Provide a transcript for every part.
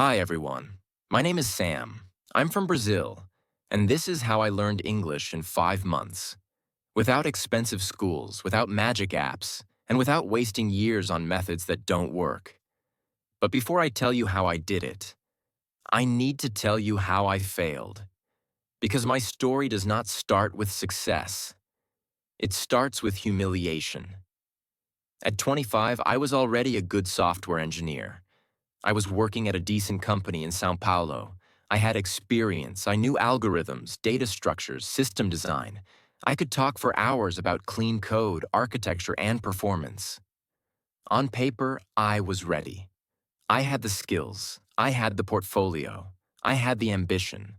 Hi, everyone. My name is Sam. I'm from Brazil, and this is how I learned English in 5 months. Without expensive schools, without magic apps, and without wasting years on methods that don't work. But before I tell you how I did it, I need to tell you how I failed. Because my story does not start with success. It starts with humiliation. At 25, I was already a good software engineer. I was working at a decent company in Sao Paulo. I had experience. I knew algorithms, data structures, system design. I could talk for hours about clean code, architecture, and performance. On paper, I was ready. I had the skills. I had the portfolio. I had the ambition.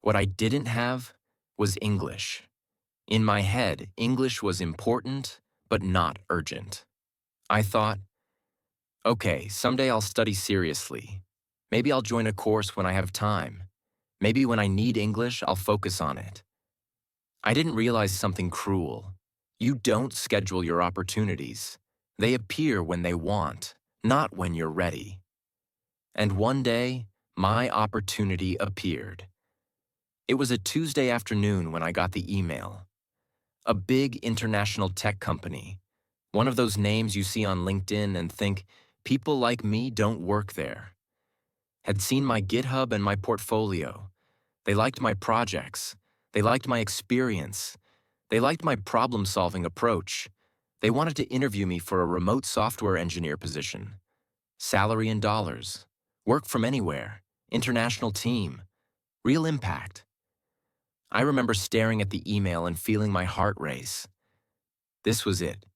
What I didn't have was English. In my head, English was important, but not urgent. I thought, okay, someday I'll study seriously. Maybe I'll join a course when I have time. Maybe when I need English, I'll focus on it. I didn't realize something cruel. You don't schedule your opportunities. They appear when they want, not when you're ready. And one day, my opportunity appeared. It was a Tuesday afternoon when I got the email. A big international tech company. One of those names you see on LinkedIn and think, people like me don't work there. Had seen my GitHub and my portfolio. They liked my projects. They liked my experience. They liked my problem-solving approach. They wanted to interview me for a remote software engineer position. Salary in dollars. Work from anywhere. International team. Real impact. I remember staring at the email and feeling my heart race. This was it.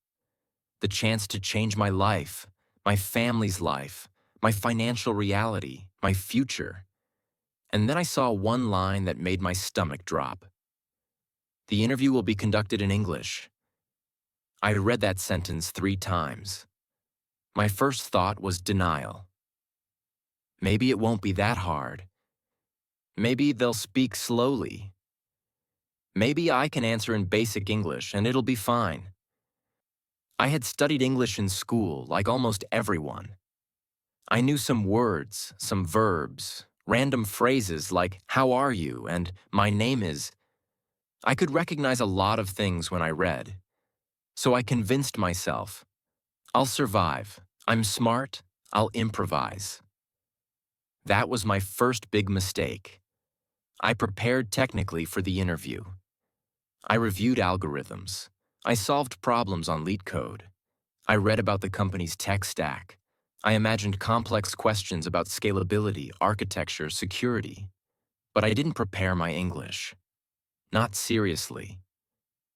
The chance to change my life, my family's life, my financial reality, my future. And then I saw one line that made my stomach drop. The interview will be conducted in English. I read that sentence 3 times. My first thought was denial. Maybe it won't be that hard. Maybe they'll speak slowly. Maybe I can answer in basic English and it'll be fine. I had studied English in school like almost everyone. I knew some words, some verbs, random phrases like, how are you, and my name is. I could recognize a lot of things when I read. So I convinced myself, I'll survive. I'm smart. I'll improvise. That was my first big mistake. I prepared technically for the interview. I reviewed algorithms. I solved problems on LeetCode. I read about the company's tech stack. I imagined complex questions about scalability, architecture, security. But I didn't prepare my English. Not seriously.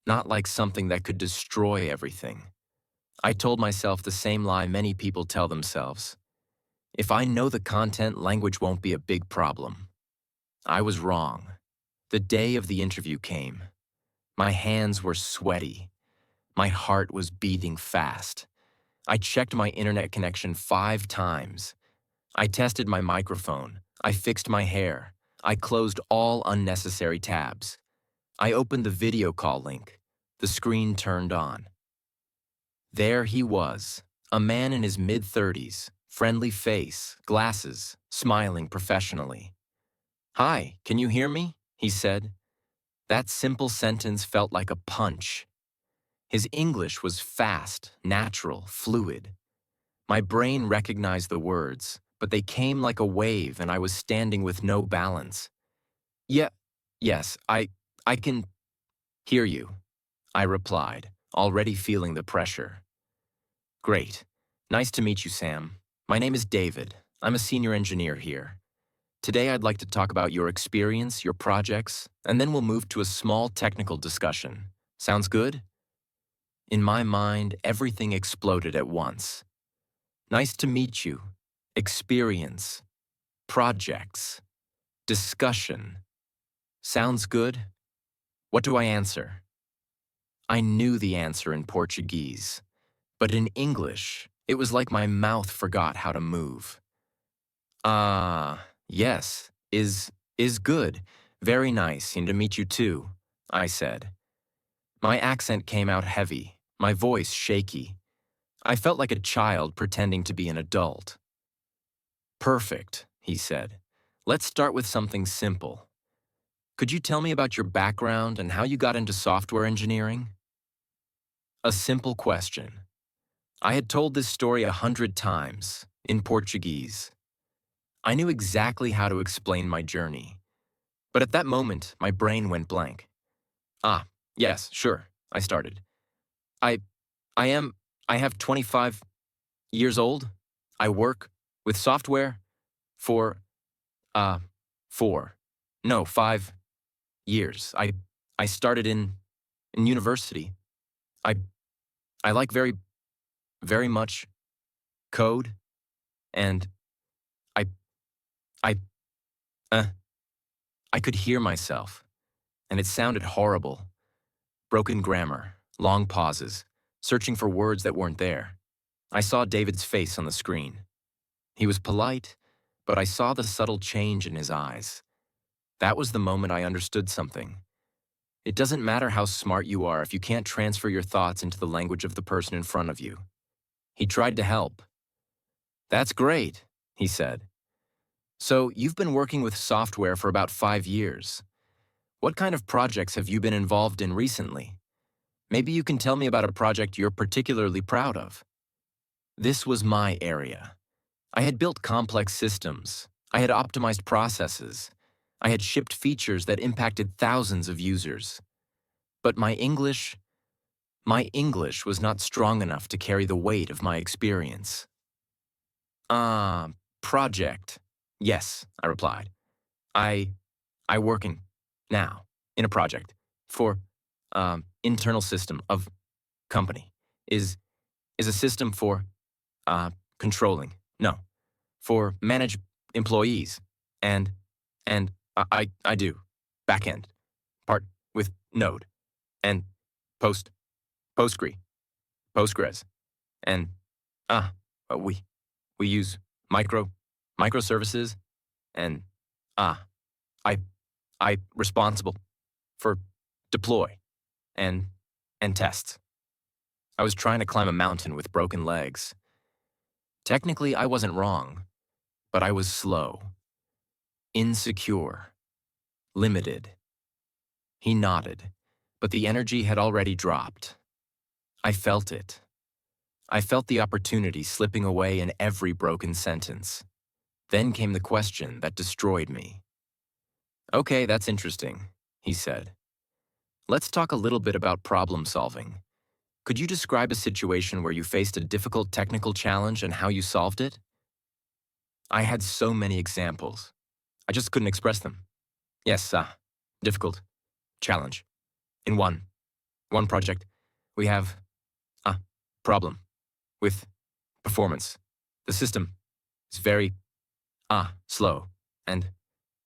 Not like something that could destroy everything. I told myself the same lie many people tell themselves. If I know the content, language won't be a big problem. I was wrong. The day of the interview came. My hands were sweaty. My heart was beating fast. I checked my internet connection 5 times. I tested my microphone. I fixed my hair. I closed all unnecessary tabs. I opened the video call link. The screen turned on. There he was, a man in his mid-30s, friendly face, glasses, smiling professionally. "Hi, can you hear me?" he said. That simple sentence felt like a punch. His English was fast, natural, fluid. My brain recognized the words, but they came like a wave and I was standing with no balance. Yeah, yes, I can hear you, I replied, already feeling the pressure. Great. Nice to meet you, Sam. My name is David. I'm a senior engineer here. Today I'd like to talk about your experience, your projects, and then we'll move to a small technical discussion. Sounds good? In my mind, everything exploded at once. Nice to meet you. Experience. Projects. Discussion. Sounds good? What do I answer? I knew the answer in Portuguese, but in English, it was like my mouth forgot how to move. Yes, is good. Very nice, and to meet you too, I said. My accent came out heavy, my voice shaky. I felt like a child pretending to be an adult. Perfect. he said. Let's start with something simple. Could you tell me about your background and how you got into software engineering? A simple question. I had told this story 100 times, in Portuguese. I knew exactly how to explain my journey. But at that moment, my brain went blank. Ah, yes, sure, I started. I, I am, I have 25 years old. I work with software for, uh, 5 years. I started in university. I, I like very much code, and I, I, uh, I could hear myself, and it sounded horrible. Broken grammar, long pauses, searching for words that weren't there. I saw David's face on the screen. He was polite, but I saw the subtle change in his eyes. That was the moment I understood something. It doesn't matter how smart you are if you can't transfer your thoughts into the language of the person in front of you. He tried to help. That's great, he said. So you've been working with software for about 5 years. What kind of projects have you been involved in recently? Maybe you can tell me about a project you're particularly proud of. This was my area. I had built complex systems. I had optimized processes. I had shipped features that impacted thousands of users. But my English was not strong enough to carry the weight of my experience. Ah, project. Yes, I replied. I, I working now in a project for internal system of company is a system for controlling. No, for manage employees and I do backend part with Node and post Postgre Postgres and ah we use microservices and ah I I responsible for deploy and tests. I was trying to climb a mountain with broken legs. Technically, I wasn't wrong, but I was slow, insecure, limited. He nodded, but the energy had already dropped. I felt it. I felt the opportunity slipping away in every broken sentence. Then came the question that destroyed me. Okay, that's interesting, he said. Let's talk a little bit about problem solving. Could you describe a situation where you faced a difficult technical challenge and how you solved it? I had so many examples. I just couldn't express them. Yes, difficult challenge. In one project, we have a problem with performance. The system is very slow, and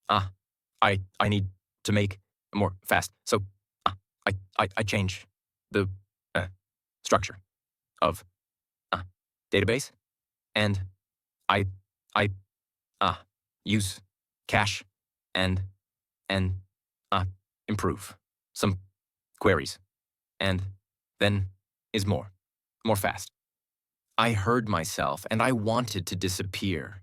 I need to make more fast. So I change the structure of database, and I I use cache and and improve some queries, and then is more fast. I heard myself, and I wanted to disappear.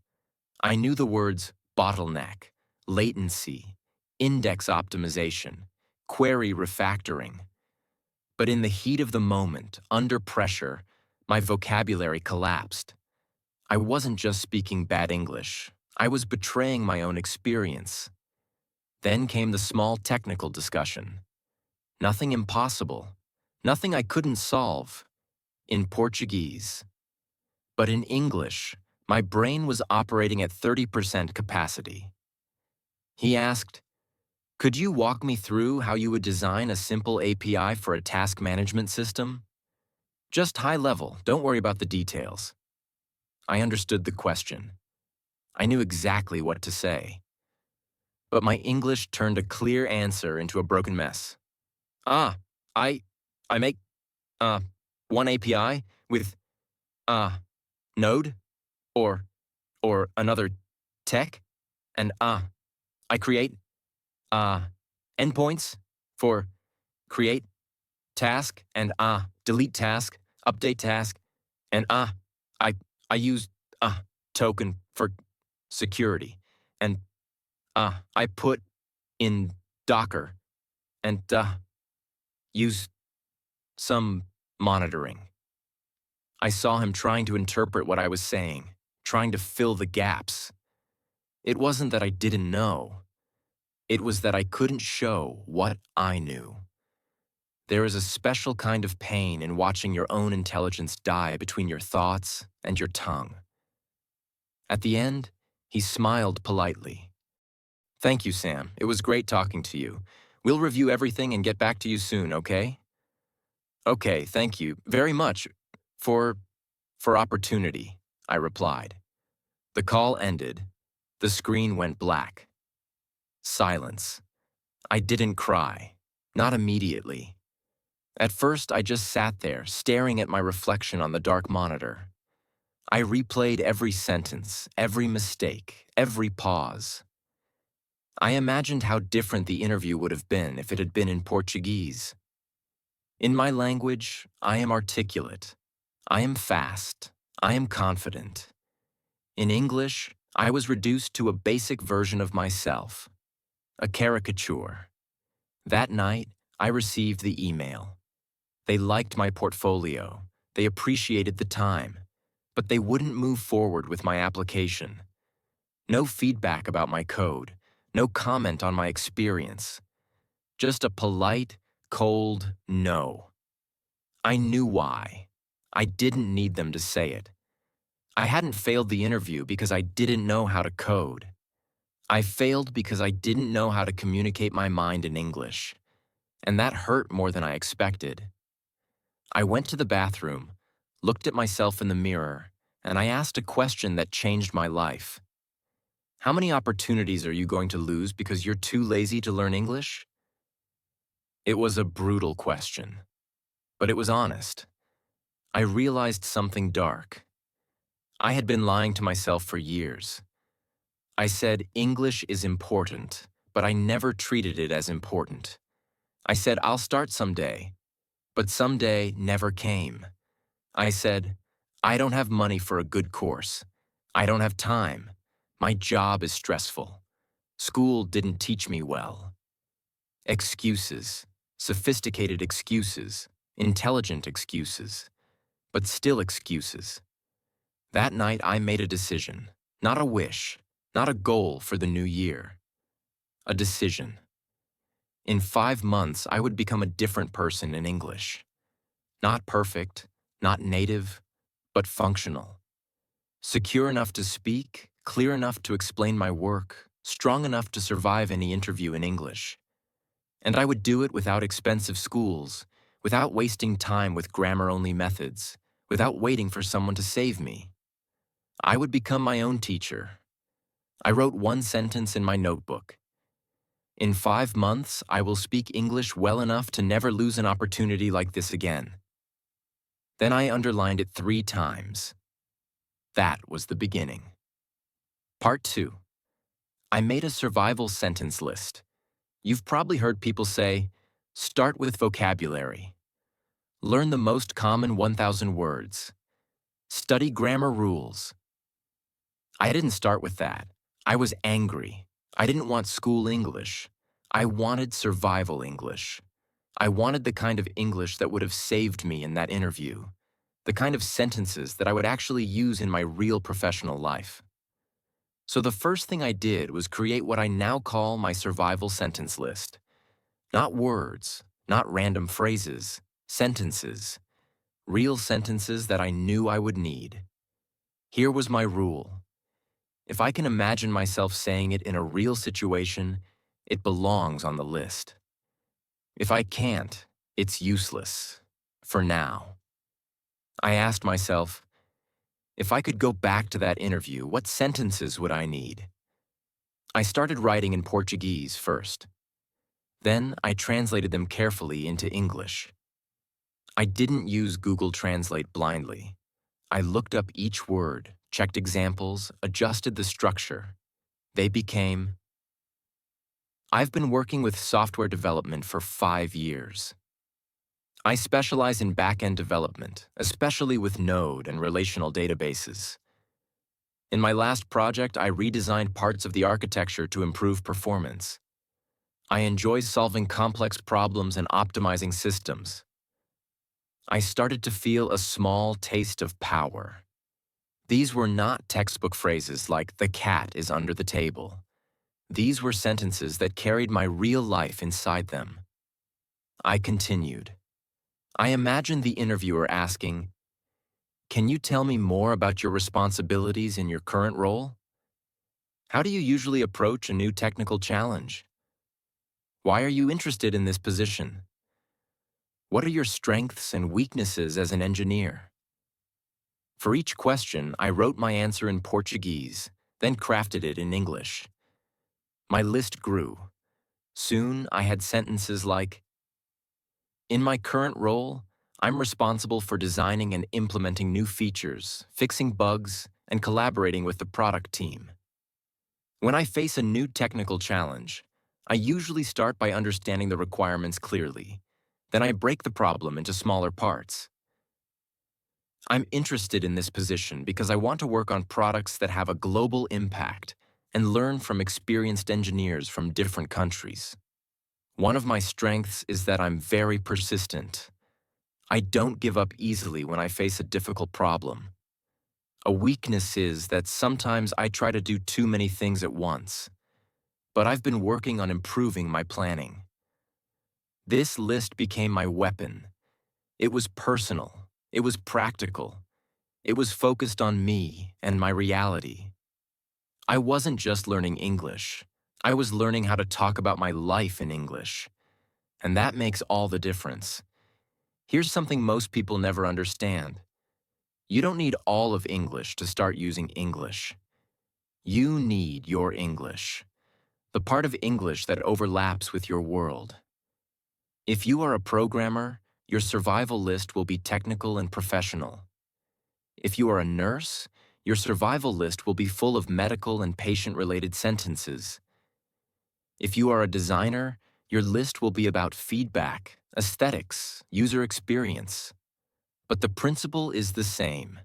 I knew the words bottleneck, latency, index optimization, query refactoring. But in the heat of the moment, under pressure, my vocabulary collapsed. I wasn't just speaking bad English. I was betraying my own experience. Then came the small technical discussion. Nothing impossible. Nothing I couldn't solve. In Portuguese. But in English, my brain was operating at 30% capacity. He asked, "Could you walk me through how you would design a simple API for a task management system? Just high level, don't worry about the details." I understood the question. I knew exactly what to say. But my English turned a clear answer into a broken mess. Ah, I, I make, uh, one API with, Node or, another tech, and, I create, endpoints for create task and, delete task, update task, and, I use, token for security. and I put in Docker and used some monitoring. I saw him trying to interpret what I was saying, trying to fill the gaps. It wasn't that I didn't know. It was that I couldn't show what I knew. There is a special kind of pain in watching your own intelligence die between your thoughts and your tongue. At the end, he smiled politely. Thank you, Sam. It was great talking to you. We'll review everything and get back to you soon, okay? Okay, thank you very much for opportunity, I replied. The call ended. The screen went black. Silence. I didn't cry. Not immediately. At first, I just sat there, staring at my reflection on the dark monitor. I replayed every sentence, every mistake, every pause. I imagined how different the interview would have been if it had been in Portuguese. In my language, I am articulate. I am fast. I am confident. In English, I was reduced to a basic version of myself, a caricature. That night, I received the email. They liked my portfolio. They appreciated the time, but they wouldn't move forward with my application. No feedback about my code, no comment on my experience. Just a polite, cold no. I knew why. I didn't need them to say it. I hadn't failed the interview because I didn't know how to code. I failed because I didn't know how to communicate my mind in English, and that hurt more than I expected. I went to the bathroom, looked at myself in the mirror, and I asked a question that changed my life. How many opportunities are you going to lose because you're too lazy to learn English? It was a brutal question, but it was honest. I realized something dark. I had been lying to myself for years. I said English is important, but I never treated it as important. I said I'll start someday, but someday never came. I said, I don't have money for a good course. I don't have time. My job is stressful. School didn't teach me well. Excuses, sophisticated excuses, intelligent excuses, but still excuses. That night I made a decision, not a wish, not a goal for the new year. A decision. In 5 months, I would become a different person in English. Not perfect, not native, but functional. Secure enough to speak, clear enough to explain my work, strong enough to survive any interview in English. And I would do it without expensive schools, without wasting time with grammar-only methods, without waiting for someone to save me. I would become my own teacher. I wrote one sentence in my notebook. In 5 months, I will speak English well enough to never lose an opportunity like this again. Then I underlined it 3 times. That was the beginning. Part 2. I made a survival sentence list. You've probably heard people say, start with vocabulary. Learn the most common 1,000 words. Study grammar rules. I didn't start with that. I was angry. I didn't want school English. I wanted survival English. I wanted the kind of English that would have saved me in that interview. The kind of sentences that I would actually use in my real professional life. So the first thing I did was create what I now call my survival sentence list. Not words, not random phrases, sentences. Real sentences that I knew I would need. Here was my rule. If I can imagine myself saying it in a real situation, it belongs on the list. If I can't, it's useless. For now. I asked myself, if I could go back to that interview, what sentences would I need? I started writing in Portuguese first. Then I translated them carefully into English. I didn't use Google Translate blindly. I looked up each word, checked examples, adjusted the structure. They became, I've been working with software development for 5 years. I specialize in back-end development, especially with Node and relational databases. In my last project, I redesigned parts of the architecture to improve performance. I enjoy solving complex problems and optimizing systems. I started to feel a small taste of power. These were not textbook phrases like "the cat is under the table." These were sentences that carried my real life inside them. I continued. I imagined the interviewer asking, "Can you tell me more about your responsibilities in your current role? How do you usually approach a new technical challenge? Why are you interested in this position? What are your strengths and weaknesses as an engineer?" For each question, I wrote my answer in Portuguese, then crafted it in English. My list grew. Soon, I had sentences like, "In my current role, I'm responsible for designing and implementing new features, fixing bugs, and collaborating with the product team. When I face a new technical challenge, I usually start by understanding the requirements clearly. Then I break the problem into smaller parts. I'm interested in this position because I want to work on products that have a global impact and learn from experienced engineers from different countries. One of my strengths is that I'm very persistent. I don't give up easily when I face a difficult problem. A weakness is that sometimes I try to do too many things at once, but I've been working on improving my planning. This list became my weapon. It was personal. It was practical. It was focused on me and my reality. I wasn't just learning English. I was learning how to talk about my life in English. And that makes all the difference. Here's something most people never understand. You don't need all of English to start using English. You need your English, the part of English that overlaps with your world. If you are a programmer, your survival list will be technical and professional. If you are a nurse, your survival list will be full of medical and patient-related sentences. If you are a designer, your list will be about feedback, aesthetics, user experience. But the principle is the same.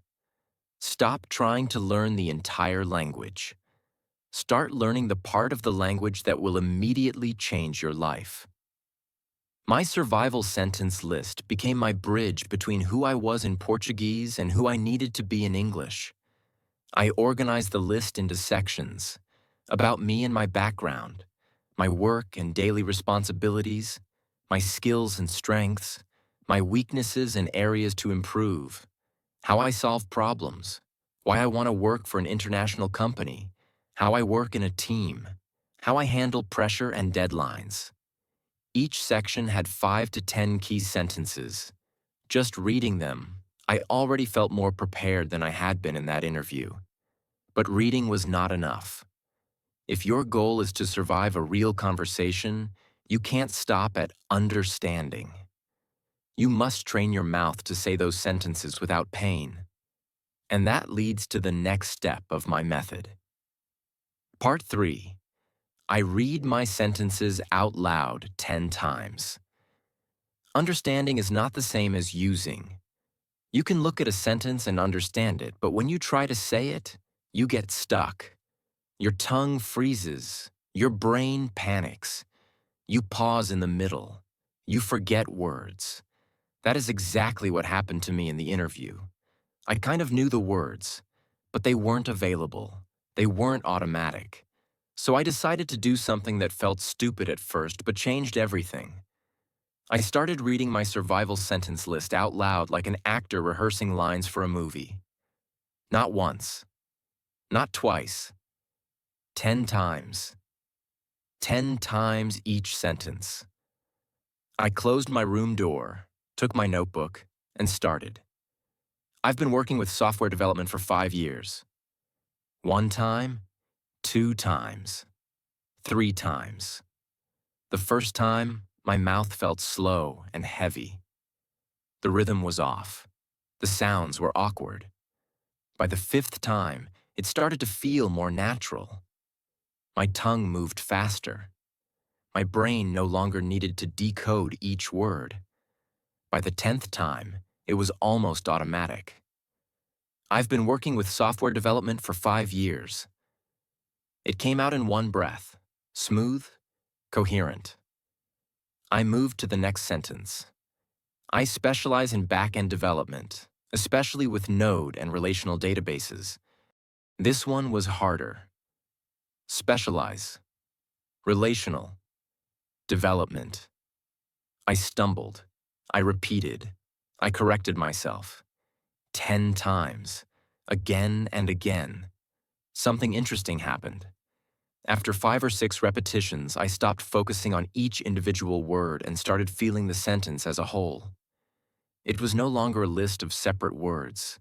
Stop trying to learn the entire language. Start learning the part of the language that will immediately change your life. My survival sentence list became my bridge between who I was in Portuguese and who I needed to be in English. I organized the list into sections about me and my background, my work and daily responsibilities, my skills and strengths, my weaknesses and areas to improve, how I solve problems, why I want to work for an international company, how I work in a team, how I handle pressure and deadlines. Each section had 5 to 10 key sentences. Just reading them, I already felt more prepared than I had been in that interview. But reading was not enough. If your goal is to survive a real conversation, you can't stop at understanding. You must train your mouth to say those sentences without pain. And that leads to the next step of my method. Part 3. I read my sentences out loud 10 times. Understanding is not the same as using. You can look at a sentence and understand it, but when you try to say it, you get stuck. Your tongue freezes. Your brain panics. You pause in the middle. You forget words. That is exactly what happened to me in the interview. I kind of knew the words, but they weren't available. They weren't automatic. So I decided to do something that felt stupid at first, but changed everything. I started reading my survival sentence list out loud like an actor rehearsing lines for a movie. Not once. Not twice. 10 times. 10 times each sentence. I closed my room door, took my notebook, and started. I've been working with software development for 5 years. 1 time, 2 times, 3 times. The first time, my mouth felt slow and heavy. The rhythm was off. The sounds were awkward. By the 5th time, it started to feel more natural. My tongue moved faster. My brain no longer needed to decode each word. By the 10th time, it was almost automatic. I've been working with software development for 5 years. It came out in one breath, smooth, coherent. I moved to the next sentence. I specialize in back-end development, especially with Node and relational databases. This one was harder. Specialize, relational, development. I stumbled. I repeated. I corrected myself. 10 times. Again and again. Something interesting happened. After 5 or 6 repetitions, I stopped focusing on each individual word and started feeling the sentence as a whole. It was no longer a list of separate words.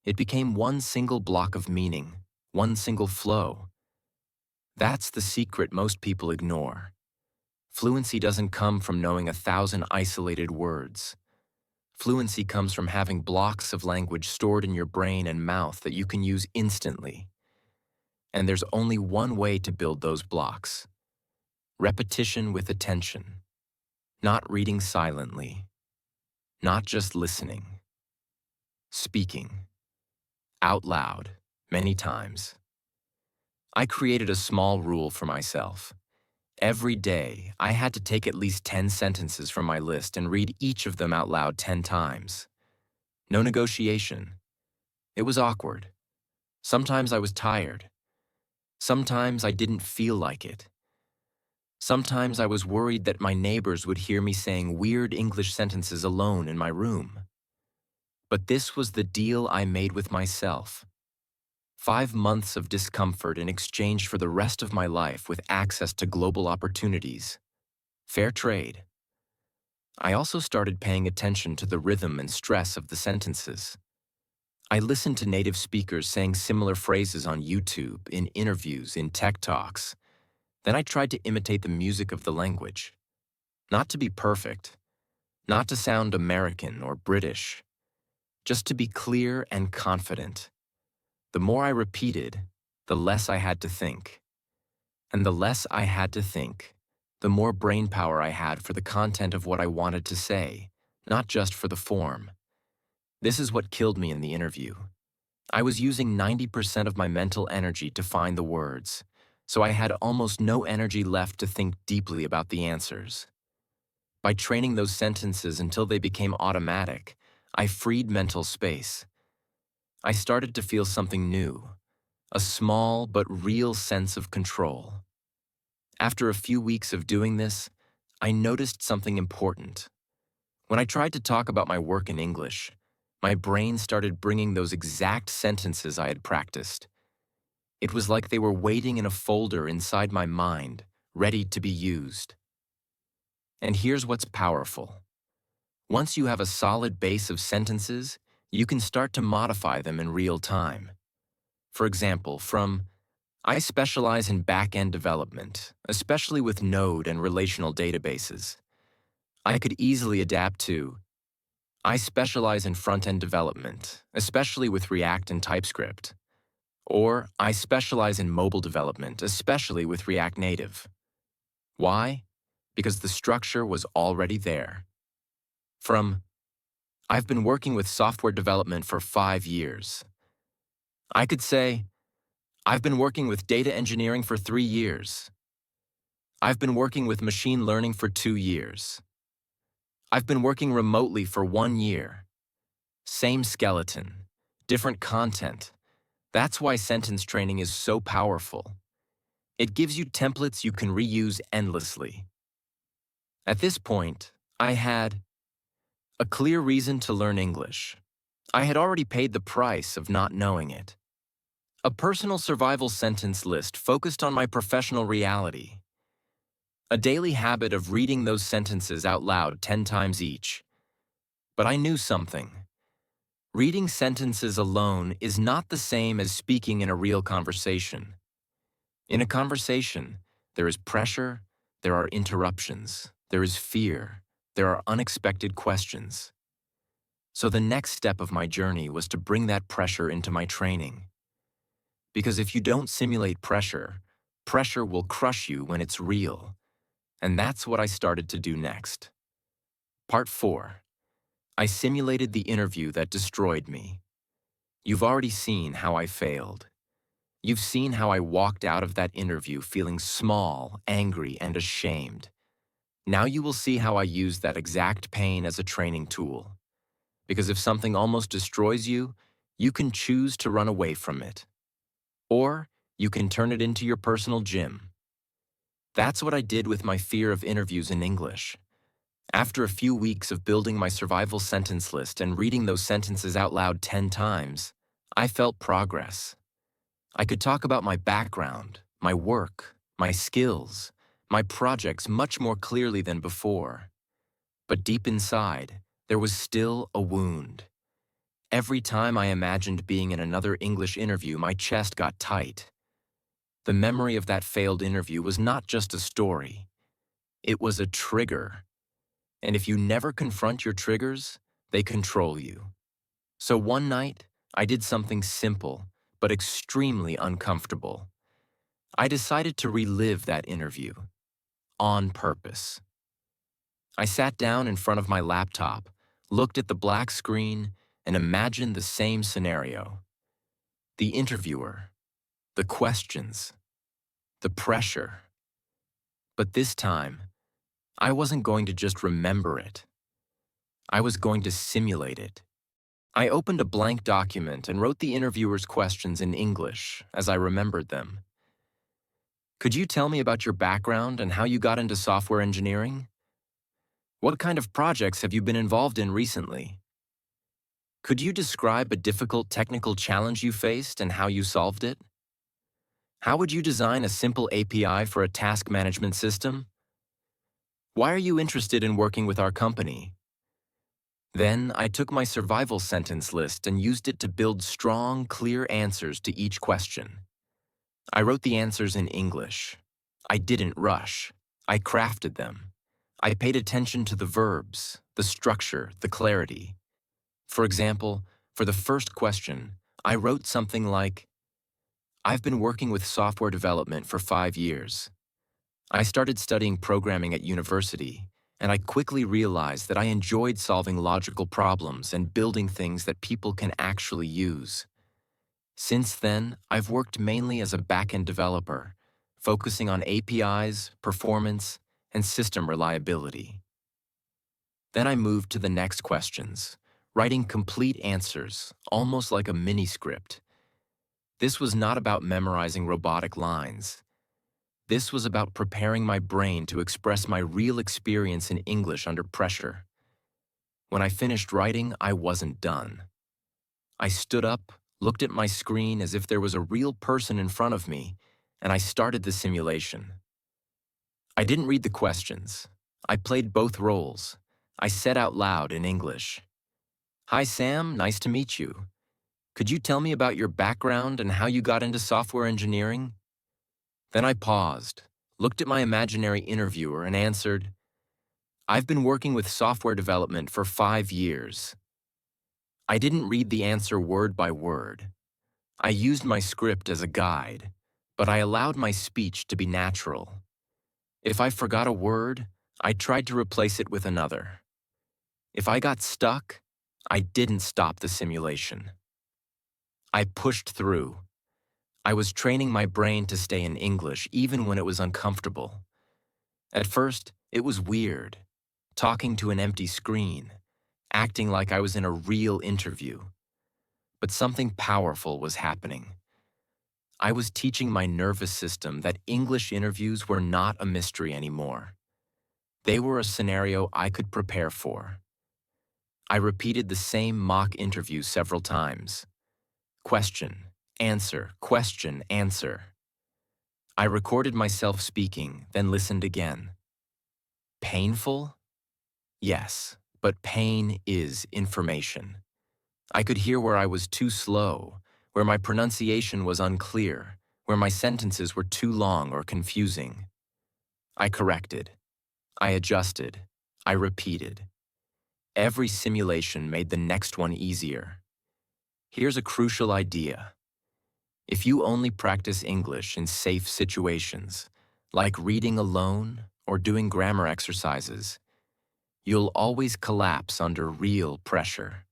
It became one single block of meaning, one single flow. That's the secret most people ignore. Fluency doesn't come from knowing 1,000 isolated words. Fluency comes from having blocks of language stored in your brain and mouth that you can use instantly. And there's only one way to build those blocks. Repetition with attention. Not reading silently. Not just listening. Speaking. Out loud, many times. I created a small rule for myself. Every day, I had to take at least 10 sentences from my list and read each of them out loud 10 times. No negotiation. It was awkward. Sometimes I was tired. Sometimes I didn't feel like it. Sometimes I was worried that my neighbors would hear me saying weird English sentences alone in my room. But this was the deal I made with myself. 5 months of discomfort in exchange for the rest of my life with access to global opportunities. Fair trade. I also started paying attention to the rhythm and stress of the sentences. I listened to native speakers saying similar phrases on YouTube, in interviews, in tech talks. Then I tried to imitate the music of the language. Not to be perfect, not to sound American or British, just to be clear and confident. The more I repeated, the less I had to think. And the less I had to think, the more brain power I had for the content of what I wanted to say, not just for the form. This is what killed me in the interview. I was using 90% of my mental energy to find the words, so I had almost no energy left to think deeply about the answers. By training those sentences until they became automatic, I freed mental space. I started to feel something new, a small but real sense of control. After a few weeks of doing this, I noticed something important. When I tried to talk about my work in English, my brain started bringing those exact sentences I had practiced. It was like they were waiting in a folder inside my mind, ready to be used. And here's what's powerful. Once you have a solid base of sentences, you can start to modify them in real time. For example, from I specialize in back-end development, especially with Node and relational databases. I could easily adapt to I specialize in front-end development, especially with React and TypeScript. Or I specialize in mobile development, especially with React Native. Why? Because the structure was already there. From I've been working with software development for 5 years. I could say, I've been working with data engineering for 3 years. I've been working with machine learning for 2 years. I've been working remotely for 1 year. Same skeleton, different content. That's why sentence training is so powerful. It gives you templates you can reuse endlessly. At this point, I had a clear reason to learn English. I had already paid the price of not knowing it. A personal survival sentence list focused on my professional reality. A daily habit of reading those sentences out loud 10 times each. But I knew something. Reading sentences alone is not the same as speaking in a real conversation. In a conversation, there is pressure, there are interruptions, there is fear, there are unexpected questions. So the next step of my journey was to bring that pressure into my training. Because if you don't simulate pressure, pressure will crush you when it's real. And that's what I started to do next. Part 4. I simulated the interview that destroyed me. You've already seen how I failed. You've seen how I walked out of that interview feeling small, angry, and ashamed. Now you will see how I used that exact pain as a training tool. Because if something almost destroys you, you can choose to run away from it. Or you can turn it into your personal gym. That's what I did with my fear of interviews in English. After a few weeks of building my survival sentence list and reading those sentences out loud 10 times, I felt progress. I could talk about my background, my work, my skills, my projects much more clearly than before. But deep inside, there was still a wound. Every time I imagined being in another English interview, my chest got tight. The memory of that failed interview was not just a story. It was a trigger. And if you never confront your triggers, they control you. So one night, I did something simple, but extremely uncomfortable. I decided to relive that interview. On purpose. I sat down in front of my laptop, looked at the black screen, and imagined the same scenario. The interviewer, the questions, the pressure. But this time, I wasn't going to just remember it. I was going to simulate it. I opened a blank document and wrote the interviewer's questions in English as I remembered them. Could you tell me about your background and how you got into software engineering? What kind of projects have you been involved in recently? Could you describe a difficult technical challenge you faced and how you solved it? How would you design a simple API for a task management system? Why are you interested in working with our company? Then I took my survival sentence list and used it to build strong, clear answers to each question. I wrote the answers in English. I didn't rush. I crafted them. I paid attention to the verbs, the structure, the clarity. For example, for the first question, I wrote something like, I've been working with software development for 5 years. I started studying programming at university, and I quickly realized that I enjoyed solving logical problems and building things that people can actually use. Since then, I've worked mainly as a back-end developer, focusing on APIs, performance, and system reliability. Then I moved to the next questions, writing complete answers, almost like a mini-script. This was not about memorizing robotic lines. This was about preparing my brain to express my real experience in English under pressure. When I finished writing, I wasn't done. I stood up, looked at my screen as if there was a real person in front of me, and I started the simulation. I didn't read the questions. I played both roles. I said out loud in English, "Hi Sam, nice to meet you. Could you tell me about your background and how you got into software engineering?" Then I paused, looked at my imaginary interviewer, and answered, "I've been working with software development for 5 years." I didn't read the answer word by word. I used my script as a guide, but I allowed my speech to be natural. If I forgot a word, I tried to replace it with another. If I got stuck, I didn't stop the simulation. I pushed through. I was training my brain to stay in English even when it was uncomfortable. At first, it was weird, talking to an empty screen, acting like I was in a real interview. But something powerful was happening. I was teaching my nervous system that English interviews were not a mystery anymore. They were a scenario I could prepare for. I repeated the same mock interview several times. Question, answer, question, answer. I recorded myself speaking, then listened again. Painful? Yes, but pain is information. I could hear where I was too slow, where my pronunciation was unclear, where my sentences were too long or confusing. I corrected. I adjusted. I repeated. Every simulation made the next one easier. Here's a crucial idea. If you only practice English in safe situations, like reading alone or doing grammar exercises, you'll always collapse under real pressure.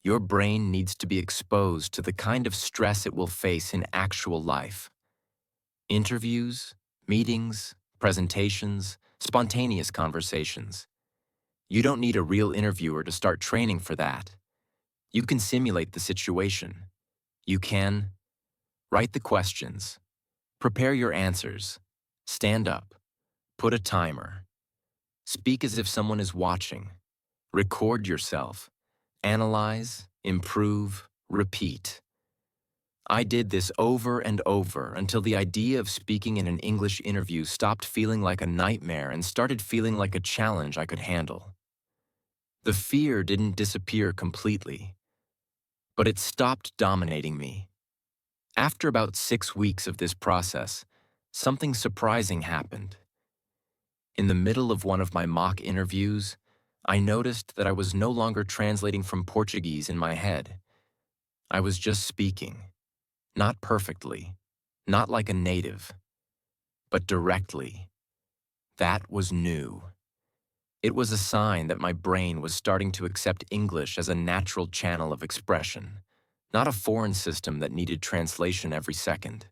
Your brain needs to be exposed to the kind of stress it will face in actual life. Interviews, meetings, presentations, spontaneous conversations. You don't need a real interviewer to start training for that. You can simulate the situation. You can write the questions, prepare your answers, stand up, put a timer, speak as if someone is watching, record yourself, analyze, improve, repeat. I did this over and over until the idea of speaking in an English interview stopped feeling like a nightmare and started feeling like a challenge I could handle. The fear didn't disappear completely, but it stopped dominating me. After about 6 weeks of this process, something surprising happened. In the middle of one of my mock interviews, I noticed that I was no longer translating from Portuguese in my head. I was just speaking, not perfectly, not like a native, but directly. That was new. It was a sign that my brain was starting to accept English as a natural channel of expression, not a foreign system that needed translation every second.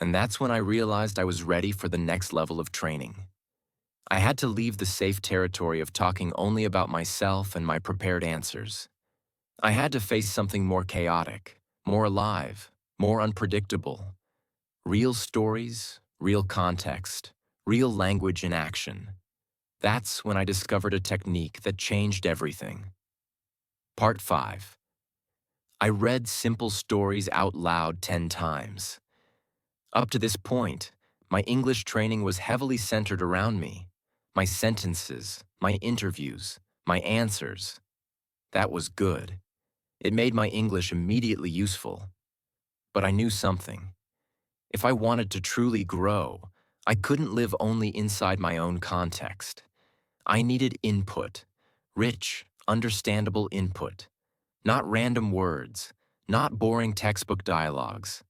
And that's when I realized I was ready for the next level of training. I had to leave the safe territory of talking only about myself and my prepared answers. I had to face something more chaotic, more alive, more unpredictable. Real stories, real context, real language in action. That's when I discovered a technique that changed everything. Part 5. I read simple stories out loud 10 times. Up to this point, my English training was heavily centered around me. My sentences, my interviews, my answers. That was good. It made my English immediately useful. But I knew something. If I wanted to truly grow, I couldn't live only inside my own context. I needed input, rich, understandable input, not random words, not boring textbook dialogues.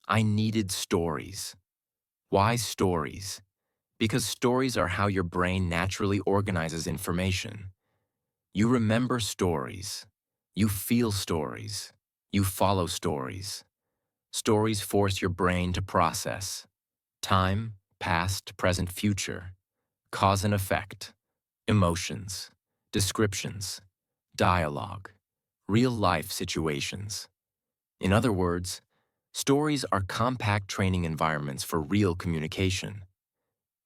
I needed stories. Why stories? Because stories are how your brain naturally organizes information. You remember stories. You feel stories. You follow stories. Stories force your brain to process. Time, past, present, future. Cause and effect. Emotions. Descriptions. Dialogue. Real-life situations. In other words, stories are compact training environments for real communication.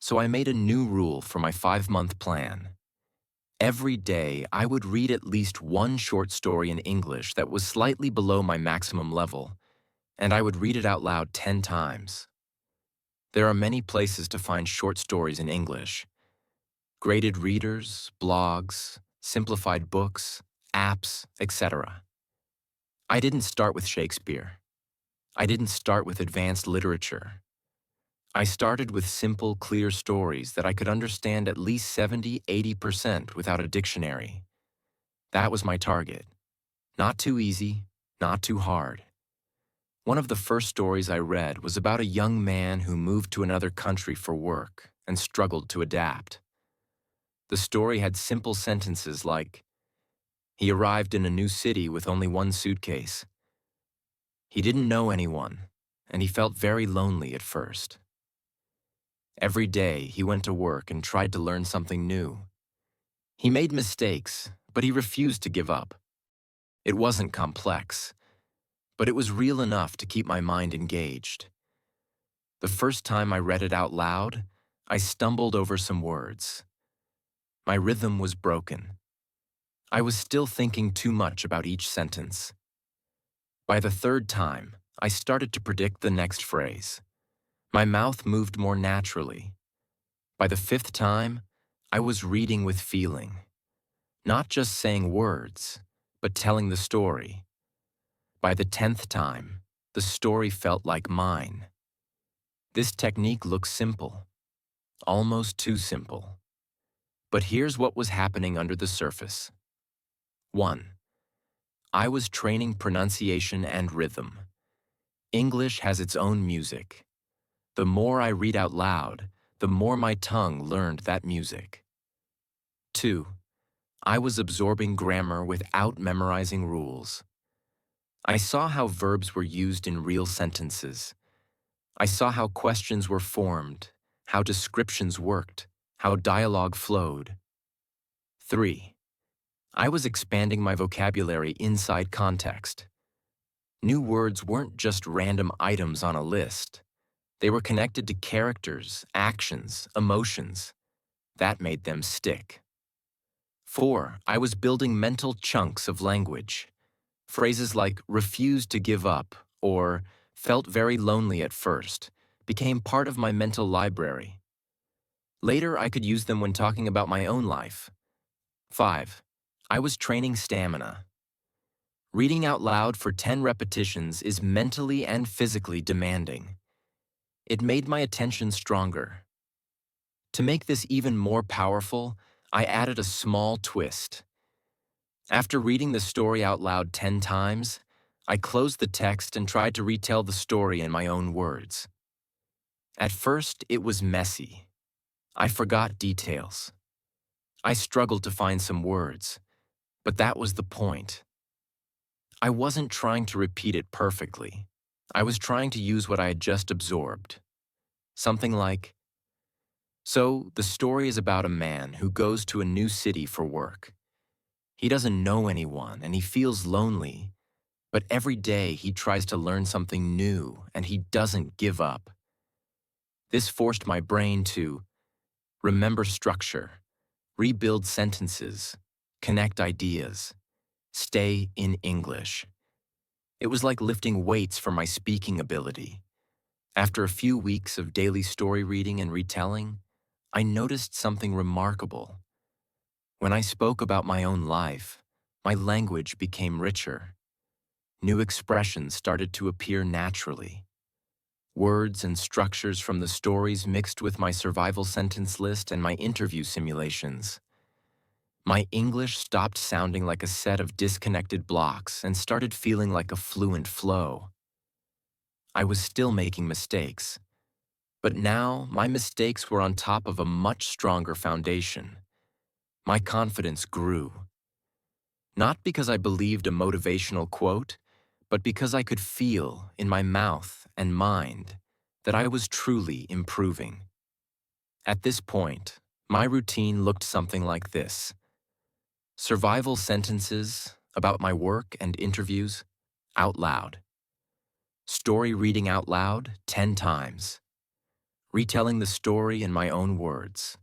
So I made a new rule for my 5-month plan. Every day, I would read at least one short story in English that was slightly below my maximum level, and I would read it out loud 10 times. There are many places to find short stories in English. Graded readers, blogs, simplified books, apps, etc. I didn't start with Shakespeare. I didn't start with advanced literature. I started with simple, clear stories that I could understand at least 70–80% without a dictionary. That was my target. Not too easy, not too hard. One of the first stories I read was about a young man who moved to another country for work and struggled to adapt. The story had simple sentences like, he arrived in a new city with only one suitcase. He didn't know anyone, and he felt very lonely at first. Every day, he went to work and tried to learn something new. He made mistakes, but he refused to give up. It wasn't complex, but it was real enough to keep my mind engaged. The first time I read it out loud, I stumbled over some words. My rhythm was broken. I was still thinking too much about each sentence. By the third time, I started to predict the next phrase. My mouth moved more naturally. By the fifth time, I was reading with feeling. Not just saying words, but telling the story. By the 10th time, the story felt like mine. This technique looks simple, almost too simple. But here's what was happening under the surface. 1. I was training pronunciation and rhythm. English has its own music. The more I read out loud, the more my tongue learned that music. 2. I was absorbing grammar without memorizing rules. I saw how verbs were used in real sentences. I saw how questions were formed, how descriptions worked, how dialogue flowed. 3. I was expanding my vocabulary inside context. New words weren't just random items on a list. They were connected to characters, actions, emotions. That made them stick. 4. I was building mental chunks of language. Phrases like refused to give up or felt very lonely at first became part of my mental library. Later, I could use them when talking about my own life. 5. I was training stamina. Reading out loud for 10 repetitions is mentally and physically demanding. It made my attention stronger. To make this even more powerful, I added a small twist. After reading the story out loud 10 times, I closed the text and tried to retell the story in my own words. At first, it was messy. I forgot details. I struggled to find some words, but that was the point. I wasn't trying to repeat it perfectly. I was trying to use what I had just absorbed. Something like, so the story is about a man who goes to a new city for work. He doesn't know anyone and he feels lonely, but every day he tries to learn something new and he doesn't give up. This forced my brain to remember structure, rebuild sentences, connect ideas, stay in English. It was like lifting weights for my speaking ability. After a few weeks of daily story reading and retelling, I noticed something remarkable. When I spoke about my own life, my language became richer. New expressions started to appear naturally. Words and structures from the stories mixed with my survival sentence list and my interview simulations. My English stopped sounding like a set of disconnected blocks and started feeling like a fluent flow. I was still making mistakes, but now my mistakes were on top of a much stronger foundation. My confidence grew. Not because I believed a motivational quote, but because I could feel in my mouth and mind that I was truly improving. At this point, my routine looked something like this. Survival sentences about my work and interviews out loud. Story reading out loud 10 times. Retelling the story in my own words.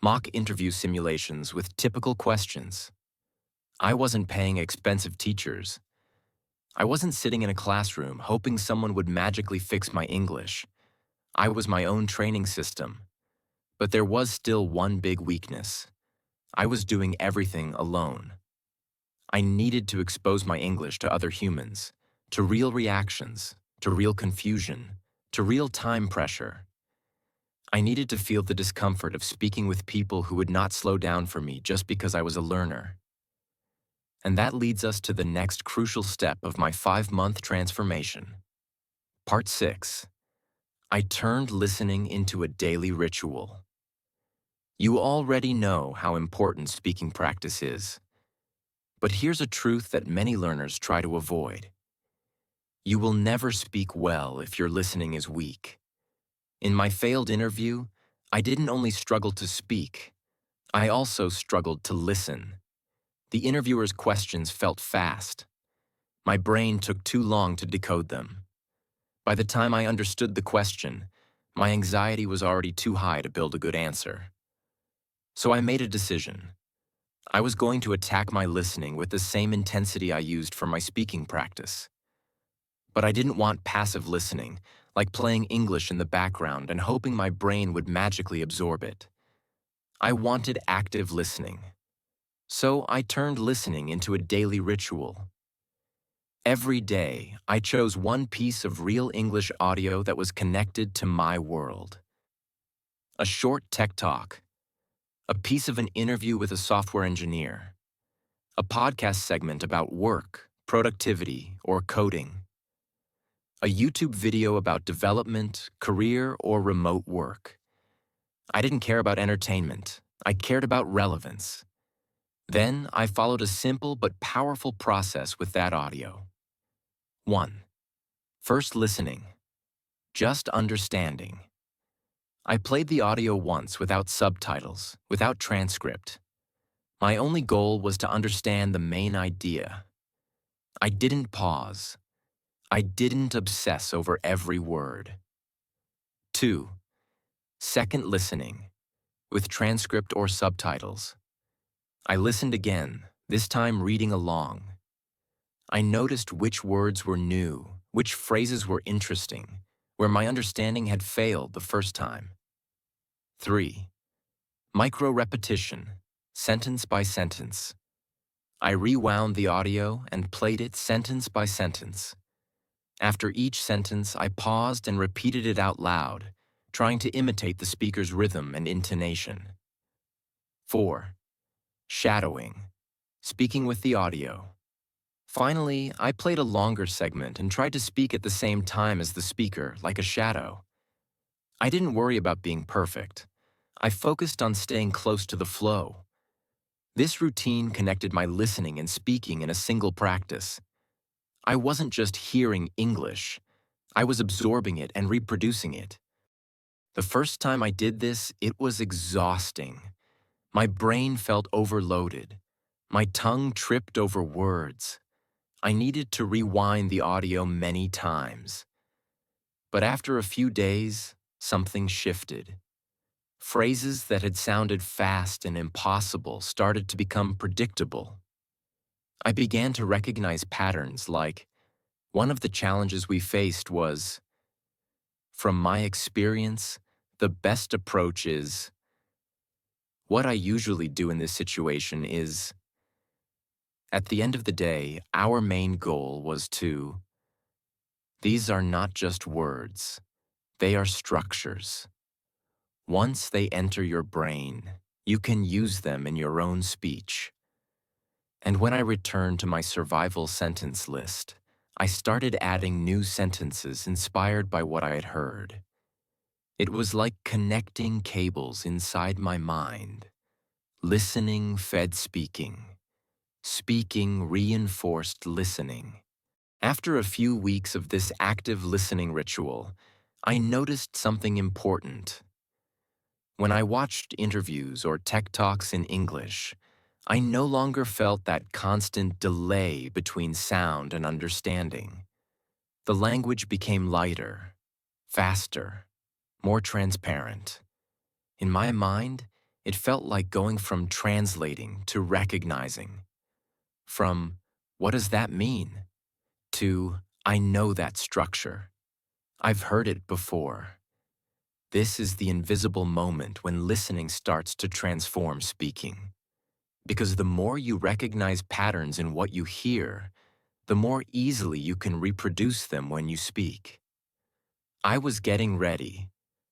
Mock interview simulations with typical questions. I wasn't paying expensive teachers. I wasn't sitting in a classroom hoping someone would magically fix my English. I was my own training system. But there was still one big weakness. I was doing everything alone. I needed to expose my English to other humans, to real reactions, to real confusion, to real time pressure. I needed to feel the discomfort of speaking with people who would not slow down for me just because I was a learner. And that leads us to the next crucial step of my 5-month transformation. Part 6. I turned listening into a daily ritual. You already know how important speaking practice is. But here's a truth that many learners try to avoid. You will never speak well if your listening is weak. In my failed interview, I didn't only struggle to speak, I also struggled to listen. The interviewer's questions felt fast. My brain took too long to decode them. By the time I understood the question, my anxiety was already too high to build a good answer. So I made a decision. I was going to attack my listening with the same intensity I used for my speaking practice. But I didn't want passive listening, like playing English in the background and hoping my brain would magically absorb it. I wanted active listening. So I turned listening into a daily ritual. Every day, I chose one piece of real English audio that was connected to my world. A short tech talk, a piece of an interview with a software engineer, a podcast segment about work, productivity, or coding, a YouTube video about development, career, or remote work. I didn't care about entertainment. I cared about relevance. Then I followed a simple but powerful process with that audio. 1. First listening, just understanding. I played the audio once without subtitles, without transcript. My only goal was to understand the main idea. I didn't pause. I didn't obsess over every word. 2. Second listening, with transcript or subtitles. I listened again, this time reading along. I noticed which words were new, which phrases were interesting, where my understanding had failed the first time. 3. Micro repetition, sentence by sentence. I rewound the audio and played it sentence by sentence. After each sentence, I paused and repeated it out loud, trying to imitate the speaker's rhythm and intonation. 4. Shadowing, speaking with the audio. Finally, I played a longer segment and tried to speak at the same time as the speaker, like a shadow. I didn't worry about being perfect. I focused on staying close to the flow. This routine connected my listening and speaking in a single practice. I wasn't just hearing English. I was absorbing it and reproducing it. The first time I did this, it was exhausting. My brain felt overloaded. My tongue tripped over words. I needed to rewind the audio many times. But after a few days, something shifted. Phrases that had sounded fast and impossible started to become predictable. I began to recognize patterns like, one of the challenges we faced was, from my experience, the best approach is, what I usually do in this situation is, at the end of the day, our main goal was to, these are not just words, they are structures. Once they enter your brain, you can use them in your own speech. And when I returned to my survival sentence list, I started adding new sentences inspired by what I had heard. It was like connecting cables inside my mind. Listening fed speaking. Speaking reinforced listening. After a few weeks of this active listening ritual, I noticed something important. When I watched interviews or tech talks in English, I no longer felt that constant delay between sound and understanding. The language became lighter, faster, more transparent. In my mind, it felt like going from translating to recognizing. From, what does that mean? To, I know that structure. I've heard it before. This is the invisible moment when listening starts to transform speaking. Because the more you recognize patterns in what you hear, the more easily you can reproduce them when you speak. I was getting ready,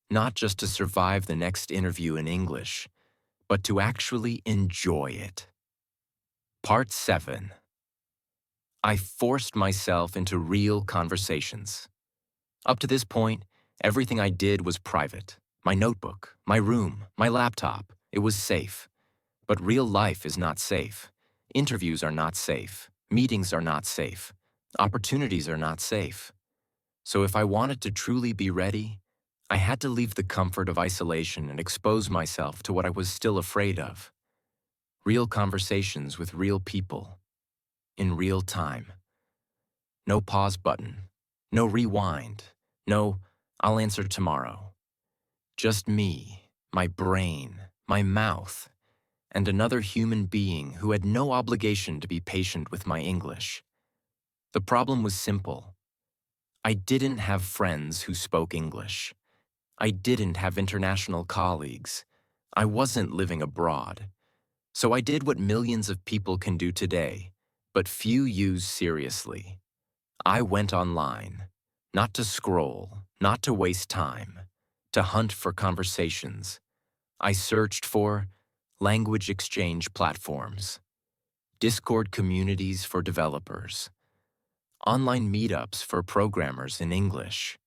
not just to survive the next interview in English, but to actually enjoy it. Part 7. I forced myself into real conversations. Up to this point, everything I did was private. My notebook, my room, my laptop, it was safe. But real life is not safe. Interviews are not safe. Meetings are not safe. Opportunities are not safe. So if I wanted to truly be ready, I had to leave the comfort of isolation and expose myself to what I was still afraid of. Real conversations with real people. In real time. No pause button. No rewind. No, I'll answer tomorrow. Just me, my brain, my mouth, and another human being who had no obligation to be patient with my English. The problem was simple. I didn't have friends who spoke English. I didn't have international colleagues. I wasn't living abroad. So I did what millions of people can do today, but few use seriously. I went online, not to scroll, not to waste time, to hunt for conversations. I searched for language exchange platforms, Discord communities for developers, online meetups for programmers in English,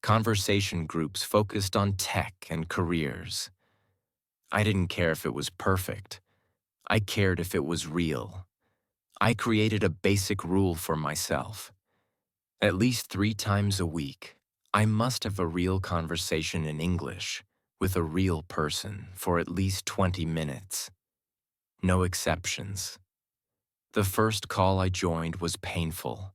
conversation groups focused on tech and careers. I didn't care if it was perfect. I cared if it was real. I created a basic rule for myself. At least 3 times a week, I must have a real conversation in English with a real person for at least 20 minutes. No exceptions. The first call I joined was painful.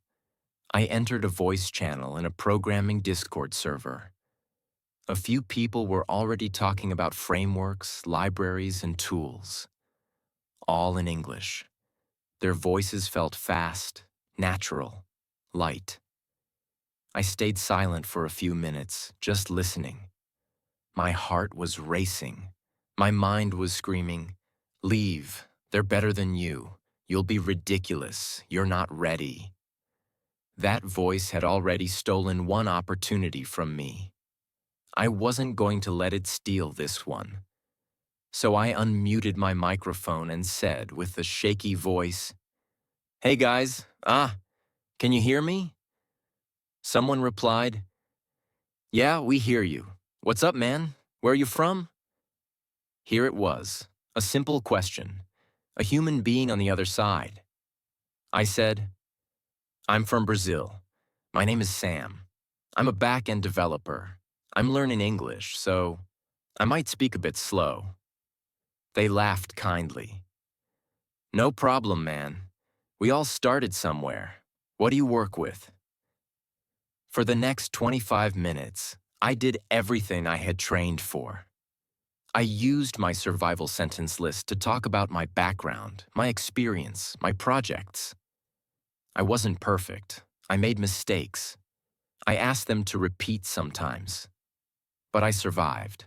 I entered a voice channel in a programming Discord server. A few people were already talking about frameworks, libraries, and tools, all in English. Their voices felt fast, natural, light. I stayed silent for a few minutes, just listening. My heart was racing. My mind was screaming, "Leave, they're better than you. You'll be ridiculous, you're not ready." That voice had already stolen one opportunity from me. I wasn't going to let it steal this one. So I unmuted my microphone and said with a shaky voice, "Hey guys, can you hear me?" Someone replied, "Yeah, we hear you. What's up, man? Where are you from?" Here it was, a simple question, a human being on the other side. I said, "I'm from Brazil. My name is Sam. I'm a back-end developer. I'm learning English, so I might speak a bit slow." They laughed kindly. "No problem, man. We all started somewhere. What do you work with?" For the next 25 minutes, I did everything I had trained for. I used my survival sentence list to talk about my background, my experience, my projects. I wasn't perfect. I made mistakes. I asked them to repeat sometimes. But I survived.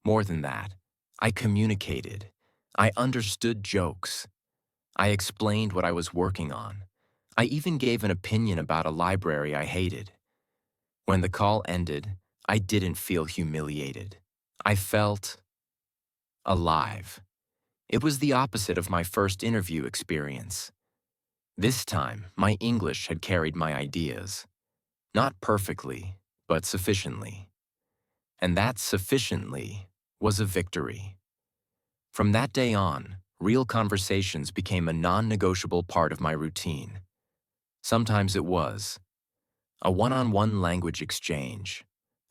More than that, I communicated. I understood jokes. I explained what I was working on. I even gave an opinion about a library I hated. When the call ended, I didn't feel humiliated. I felt alive. It was the opposite of my first interview experience. This time, my English had carried my ideas. Not perfectly, but sufficiently. And that sufficiently was a victory. From that day on, real conversations became a non-negotiable part of my routine. Sometimes it was a one-on-one language exchange,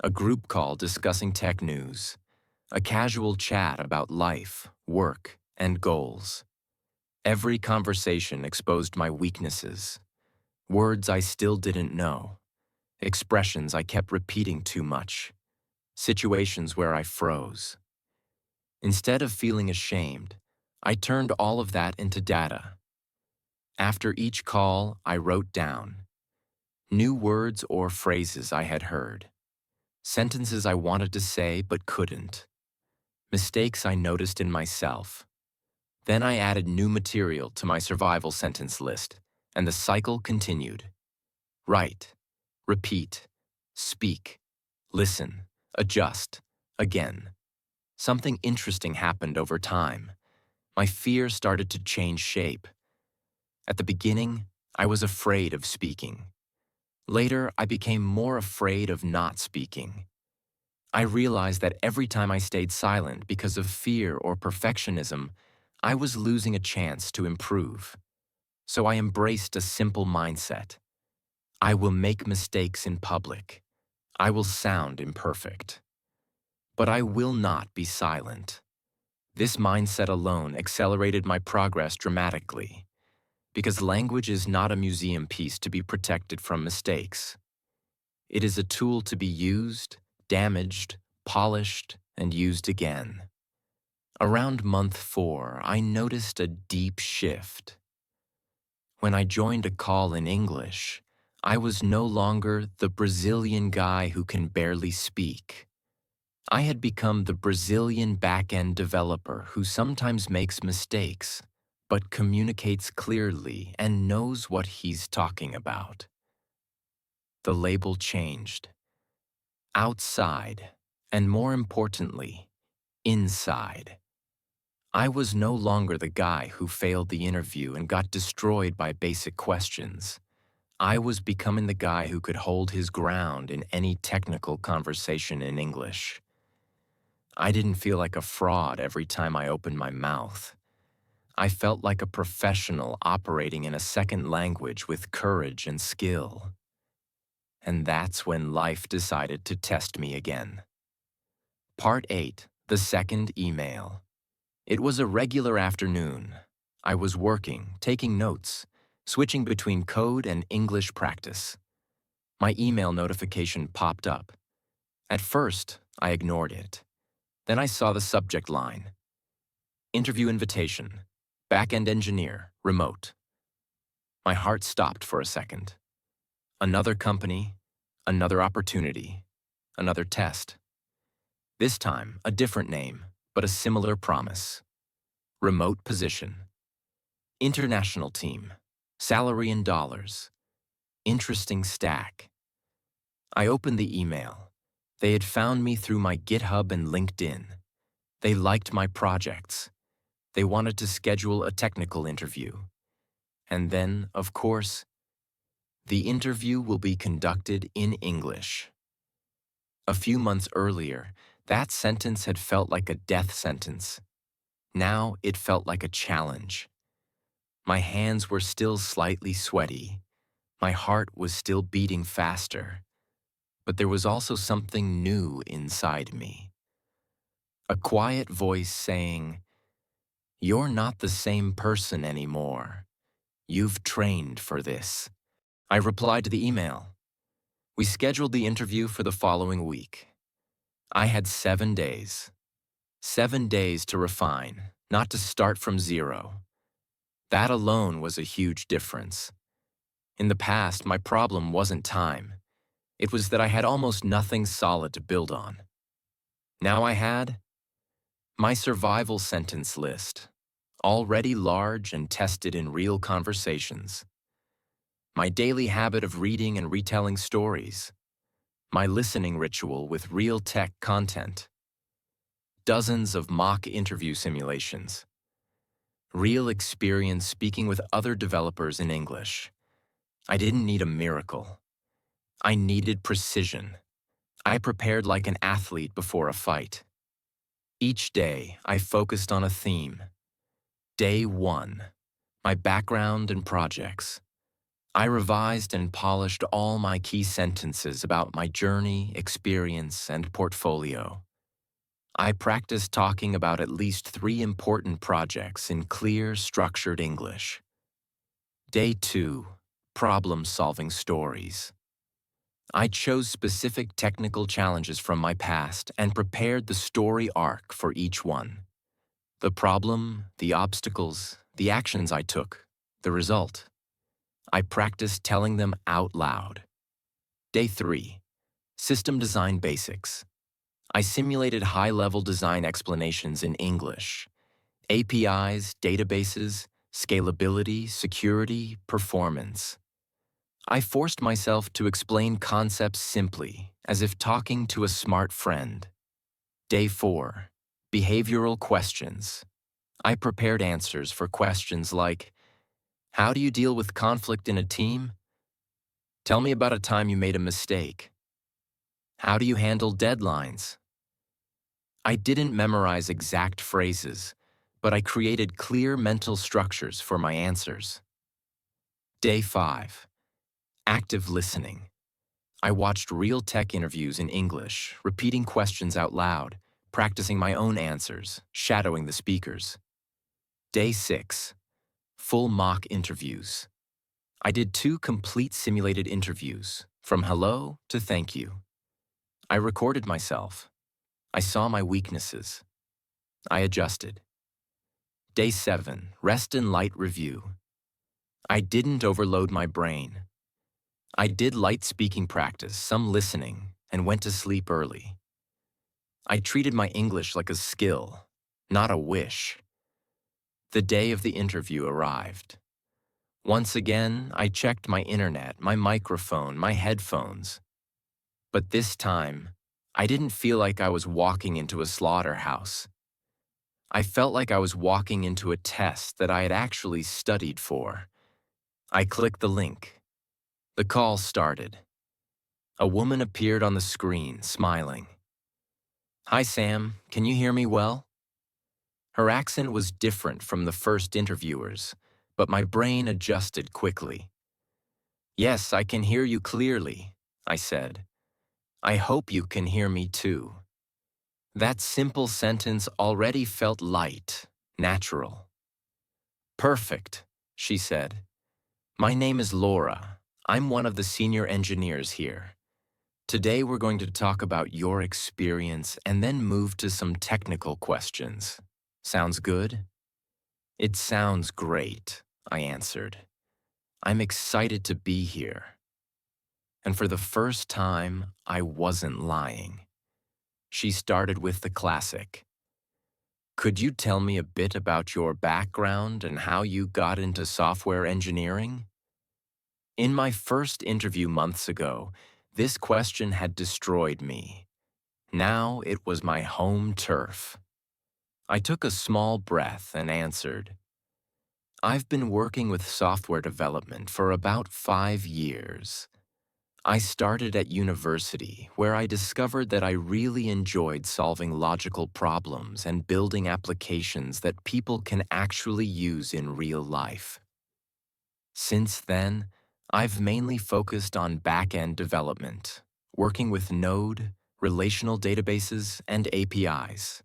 a group call discussing tech news, a casual chat about life, work, and goals. Every conversation exposed my weaknesses, words I still didn't know, expressions I kept repeating too much, situations where I froze. Instead of feeling ashamed, I turned all of that into data. After each call, I wrote down new words or phrases I had heard, sentences I wanted to say but couldn't, mistakes I noticed in myself. Then I added new material to my survival sentence list, and the cycle continued. Write, repeat, speak, listen, adjust, again. Something interesting happened over time. My fear started to change shape. At the beginning, I was afraid of speaking. Later, I became more afraid of not speaking. I realized that every time I stayed silent because of fear or perfectionism, I was losing a chance to improve. So I embraced a simple mindset. I will make mistakes in public. I will sound imperfect. But I will not be silent. This mindset alone accelerated my progress dramatically, because language is not a museum piece to be protected from mistakes. It is a tool to be used, damaged, polished, and used again. Around month 4, I noticed a deep shift. When I joined a call in English, I was no longer the Brazilian guy who can barely speak. I had become the Brazilian back-end developer who sometimes makes mistakes, but communicates clearly and knows what he's talking about. The label changed. Outside, and more importantly, inside. I was no longer the guy who failed the interview and got destroyed by basic questions. I was becoming the guy who could hold his ground in any technical conversation in English. I didn't feel like a fraud every time I opened my mouth. I felt like a professional operating in a second language with courage and skill. And that's when life decided to test me again. Part 8, the second email. It was a regular afternoon. I was working, taking notes, switching between code and English practice. My email notification popped up. At first, I ignored it. Then I saw the subject line. Interview invitation. Back-end engineer, remote. My heart stopped for a second. Another company, another opportunity, another test. This time, a different name, but a similar promise. Remote position. International team. Salary in dollars. Interesting stack. I opened the email. They had found me through my GitHub and LinkedIn. They liked my projects. They wanted to schedule a technical interview. And then, of course, the interview will be conducted in English. A few months earlier, that sentence had felt like a death sentence. Now it felt like a challenge. My hands were still slightly sweaty. My heart was still beating faster. But there was also something new inside me. A quiet voice saying, "You're not the same person anymore. You've trained for this." I replied to the email. We scheduled the interview for the following week. I had 7 days. 7 days to refine, not to start from zero. That alone was a huge difference. In the past, my problem wasn't time. It was that I had almost nothing solid to build on. Now I had my survival sentence list, already large and tested in real conversations. My daily habit of reading and retelling stories. My listening ritual with real tech content. Dozens of mock interview simulations. Real experience speaking with other developers in English. I didn't need a miracle. I needed precision. I prepared like an athlete before a fight. Each day, I focused on a theme. Day 1, my background and projects. I revised and polished all my key sentences about my journey, experience, and portfolio. I practiced talking about at least 3 important projects in clear, structured English. Day 2, problem-solving stories. I chose specific technical challenges from my past and prepared the story arc for each one. The problem, the obstacles, the actions I took, the result. I practiced telling them out loud. Day 3, system design basics. I simulated high-level design explanations in English. APIs, databases, scalability, security, performance. I forced myself to explain concepts simply, as if talking to a smart friend. Day 4, behavioral questions. I prepared answers for questions like, how do you deal with conflict in a team? Tell me about a time you made a mistake. How do you handle deadlines? I didn't memorize exact phrases, but I created clear mental structures for my answers. Day 5, active listening. I watched real tech interviews in English, repeating questions out loud, practicing my own answers, shadowing the speakers. Day 6, full mock interviews. I did 2 complete simulated interviews, from hello to thank you. I recorded myself. I saw my weaknesses. I adjusted. Day 7, rest and light review. I didn't overload my brain. I did light speaking practice, some listening, and went to sleep early. I treated my English like a skill, not a wish. The day of the interview arrived. Once again, I checked my internet, my microphone, my headphones. But this time, I didn't feel like I was walking into a slaughterhouse. I felt like I was walking into a test that I had actually studied for. I clicked the link. The call started. A woman appeared on the screen, smiling. "Hi, Sam. Can you hear me well?" Her accent was different from the first interviewers, but my brain adjusted quickly. "Yes, I can hear you clearly," I said. "I hope you can hear me too." That simple sentence already felt light, natural. "Perfect," she said. "My name is Laura. I'm one of the senior engineers here. Today we're going to talk about your experience and then move to some technical questions. Sounds good?" "It sounds great," I answered. "I'm excited to be here." And for the first time, I wasn't lying. She started with the classic. "Could you tell me a bit about your background and how you got into software engineering?" In my first interview months ago, this question had destroyed me. Now it was my home turf. I took a small breath and answered, "I've been working with software development for about 5 years. I started at university, where I discovered that I really enjoyed solving logical problems and building applications that people can actually use in real life. Since then, I've mainly focused on back-end development, working with Node, relational databases, and APIs.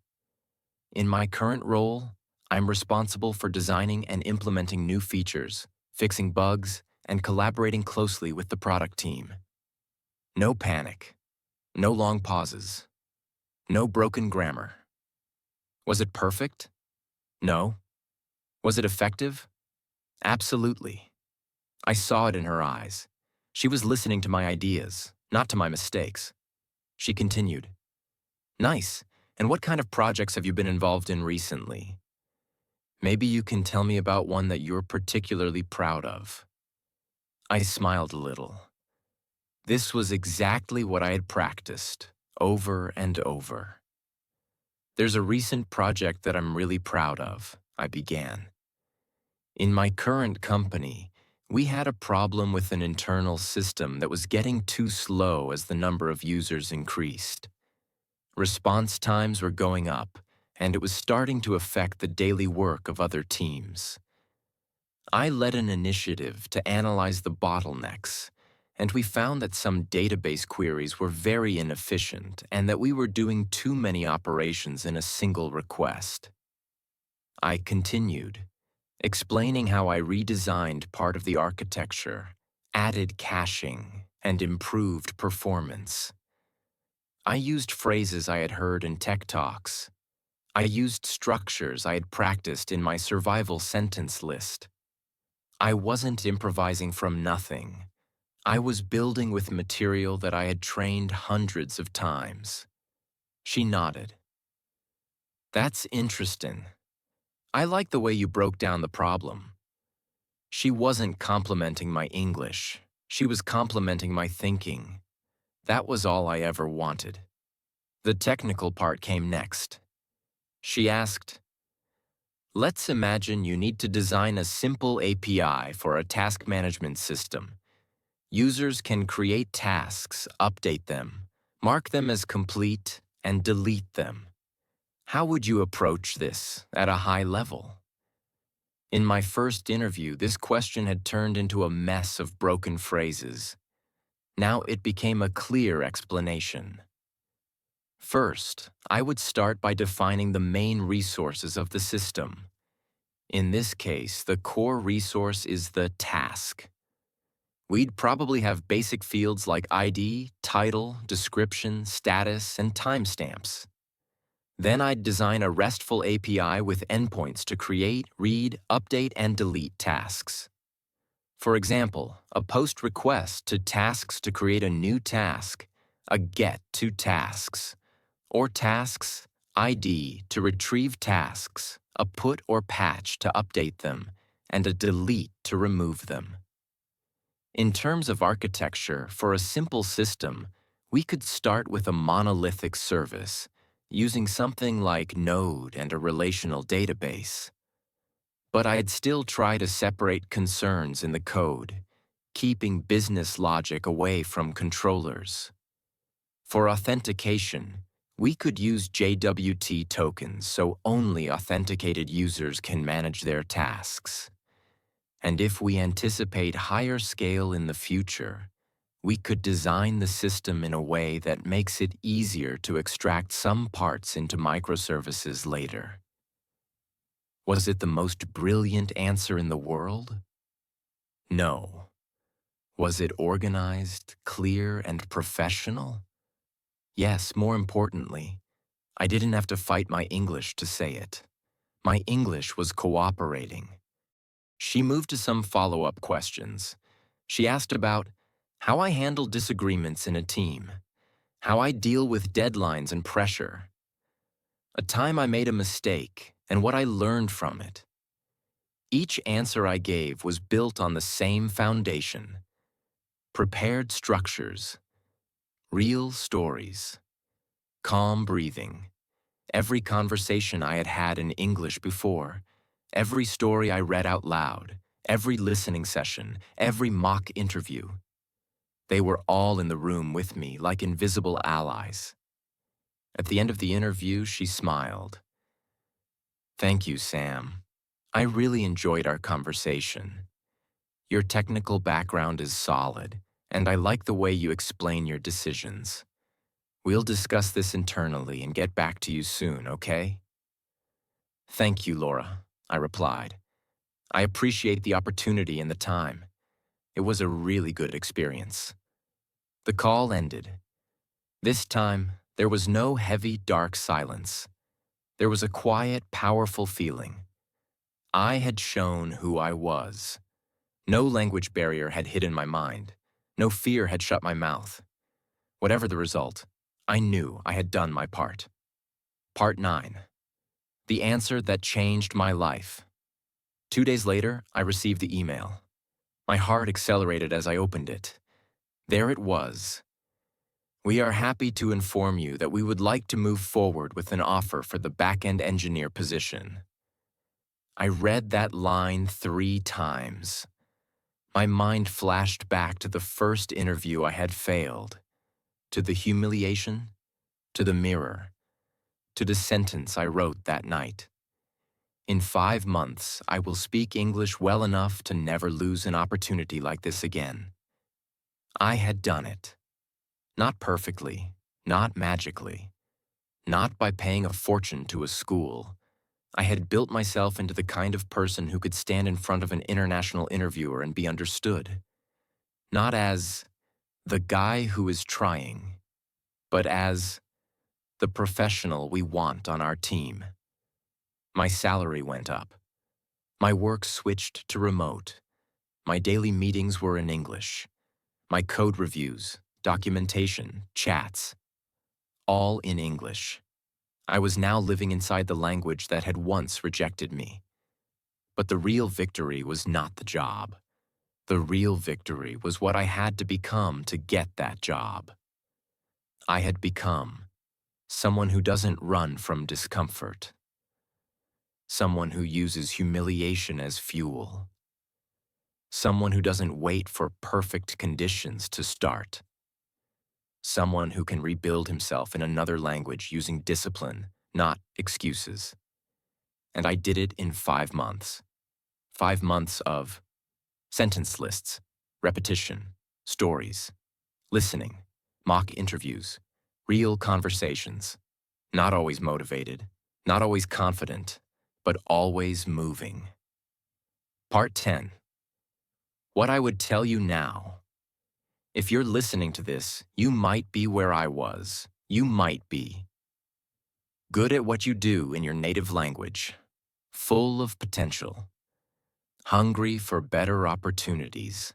In my current role, I'm responsible for designing and implementing new features, fixing bugs, and collaborating closely with the product team. No panic, no long pauses, no broken grammar. Was it perfect? No. Was it effective? Absolutely. I saw it in her eyes. She was listening to my ideas, not to my mistakes. She continued, "Nice. And what kind of projects have you been involved in recently? Maybe you can tell me about one that you're particularly proud of." I smiled a little. This was exactly what I had practiced, over and over. "There's a recent project that I'm really proud of," I began. "In my current company, we had a problem with an internal system that was getting too slow as the number of users increased. Response times were going up, and it was starting to affect the daily work of other teams. I led an initiative to analyze the bottlenecks, and we found that some database queries were very inefficient and that we were doing too many operations in a single request." I continued, explaining how I redesigned part of the architecture, added caching, and improved performance. I used phrases I had heard in tech talks. I used structures I had practiced in my survival sentence list. I wasn't improvising from nothing. I was building with material that I had trained hundreds of times. She nodded. "That's interesting. I like the way you broke down the problem." She wasn't complimenting my English. She was complimenting my thinking. That was all I ever wanted. The technical part came next. She asked, "Let's imagine you need to design a simple API for a task management system. Users can create tasks, update them, mark them as complete, and delete them. How would you approach this at a high level?" In my first interview, this question had turned into a mess of broken phrases. Now it became a clear explanation. First, I would start by defining the main resources of the system. In this case, the core resource is the task. We'd probably have basic fields like ID, title, description, status, and timestamps. Then I'd design a RESTful API with endpoints to create, read, update, and delete tasks. For example, a POST request to tasks to create a new task, a GET to tasks, or tasks ID to retrieve tasks, a put or patch to update them, and a delete to remove them. In terms of architecture, for a simple system, we could start with a monolithic service, using something like Node and a relational database. But I'd still try to separate concerns in the code, keeping business logic away from controllers. For authentication, We could use JWT tokens so only authenticated users can manage their tasks. And if we anticipate higher scale in the future, we could design the system in a way that makes it easier to extract some parts into microservices later. Was it the most brilliant answer in the world? No. Was it organized, clear, and professional? Yes, more importantly, I didn't have to fight my English to say it. My English was cooperating. She moved to some follow-up questions. She asked about how I handle disagreements in a team, how I deal with deadlines and pressure, a time I made a mistake, and what I learned from it. Each answer I gave was built on the same foundation: prepared structures, real stories, calm breathing, every conversation I had had in English before, every story I read out loud, every listening session, every mock interview. They were all in the room with me like invisible allies. At the end of the interview, she smiled. "Thank you, Sam. I really enjoyed our conversation. Your technical background is solid, and I like the way you explain your decisions. We'll discuss this internally and get back to you soon, okay?" "Thank you, Laura," I replied. "I appreciate the opportunity and the time. It was a really good experience." The call ended. This time, there was no heavy, dark silence. There was a quiet, powerful feeling. I had shown who I was. No language barrier had hidden my mind. No fear had shut my mouth. Whatever the result, I knew I had done my part. Part 9. The answer that changed my life. 2 days later, I received the email. My heart accelerated as I opened it. There it was. "We are happy to inform you that we would like to move forward with an offer for the back-end engineer position." I read that line 3 times. My mind flashed back to the first interview I had failed, to the humiliation, to the mirror, to the sentence I wrote that night. "In 5 months, I will speak English well enough to never lose an opportunity like this again." I had done it. Not perfectly, not magically, not by paying a fortune to a school. I had built myself into the kind of person who could stand in front of an international interviewer and be understood. Not as the guy who is trying, but as the professional we want on our team. My salary went up. My work switched to remote. My daily meetings were in English. My code reviews, documentation, chats, all in English. I was now living inside the language that had once rejected me. But the real victory was not the job. The real victory was what I had to become to get that job. I had become someone who doesn't run from discomfort. Someone who uses humiliation as fuel. Someone who doesn't wait for perfect conditions to start. Someone who can rebuild himself in another language using discipline, not excuses. And I did it in 5 months. 5 months of sentence lists, repetition, stories, listening, mock interviews, real conversations. Not always motivated, not always confident, but always moving. Part 10. What I would tell you now. If you're listening to this, you might be where I was. You might be. Good at what you do in your native language. Full of potential. Hungry for better opportunities.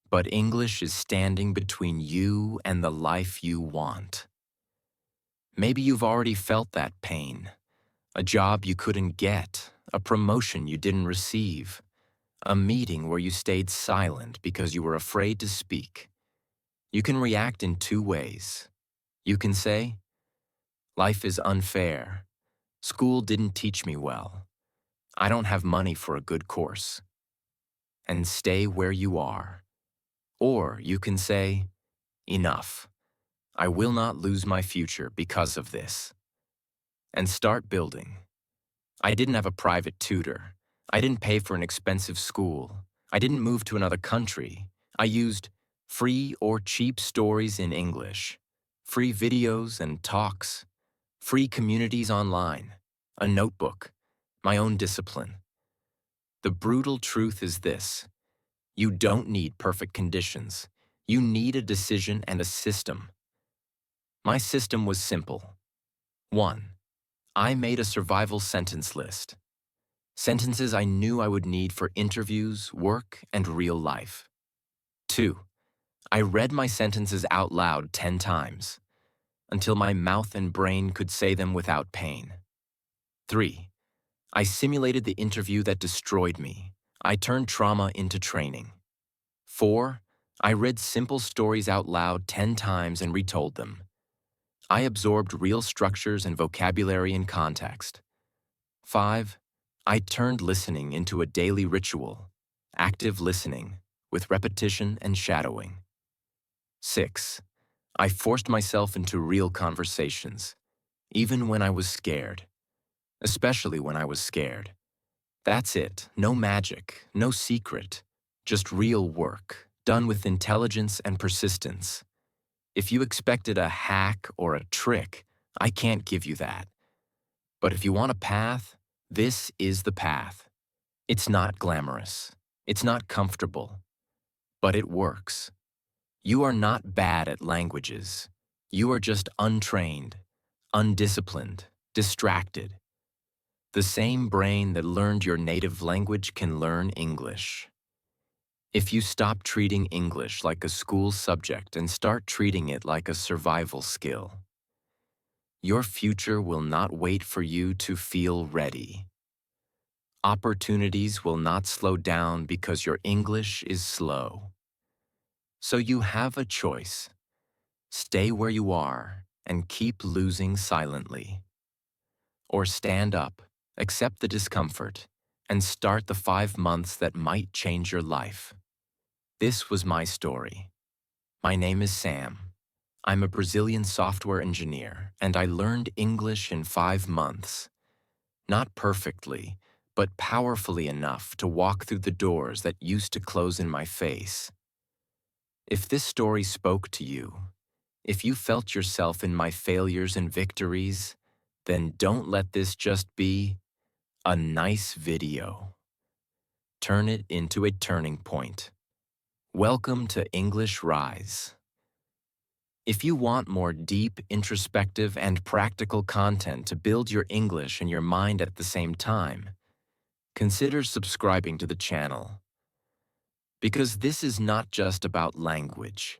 But English is standing between you and the life you want. Maybe you've already felt that pain. A job you couldn't get, a promotion you didn't receive, a meeting where you stayed silent because you were afraid to speak. You can react in 2 ways. You can say, "Life is unfair. School didn't teach me well. I don't have money for a good course," and stay where you are. Or you can say, "Enough. I will not lose my future because of this. And start building. I didn't have a private tutor. I didn't pay for an expensive school. I didn't move to another country. I used free or cheap stories in English, free videos and talks, free communities online, a notebook, my own discipline. The brutal truth is this: you don't need perfect conditions. You need a decision and a system. My system was simple. 1. I made a survival sentence list. Sentences I knew I would need for interviews, work, and real life. 2. I read my sentences out loud 10 times, until my mouth and brain could say them without pain. 3. I simulated the interview that destroyed me. I turned trauma into training. 4. I read simple stories out loud 10 times and retold them. I absorbed real structures and vocabulary and context. 5. I turned listening into a daily ritual, active listening, with repetition and shadowing. 6. I forced myself into real conversations, even when I was scared, especially when I was scared. That's it. No magic, no secret, just real work, done with intelligence and persistence. If you expected a hack or a trick, I can't give you that. But if you want a path, this is the path. It's not glamorous. It's not comfortable. But it works. You are not bad at languages. You are just untrained, undisciplined, distracted. The same brain that learned your native language can learn English. If you stop treating English like a school subject and start treating it like a survival skill, your future will not wait for you to feel ready. Opportunities will not slow down because your English is slow. So you have a choice. Stay where you are and keep losing silently. Or stand up, accept the discomfort, and start the 5 months that might change your life. This was my story. My name is Sam. I'm a Brazilian software engineer, and I learned English in 5 months. Not perfectly, but powerfully enough to walk through the doors that used to close in my face. If this story spoke to you, if you felt yourself in my failures and victories, then don't let this just be a nice video. Turn it into a turning point. Welcome to English Rise. If you want more deep, introspective, and practical content to build your English and your mind at the same time, consider subscribing to the channel. Because this is not just about language.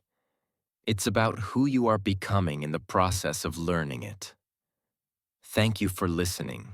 It's about who you are becoming in the process of learning it. Thank you for listening.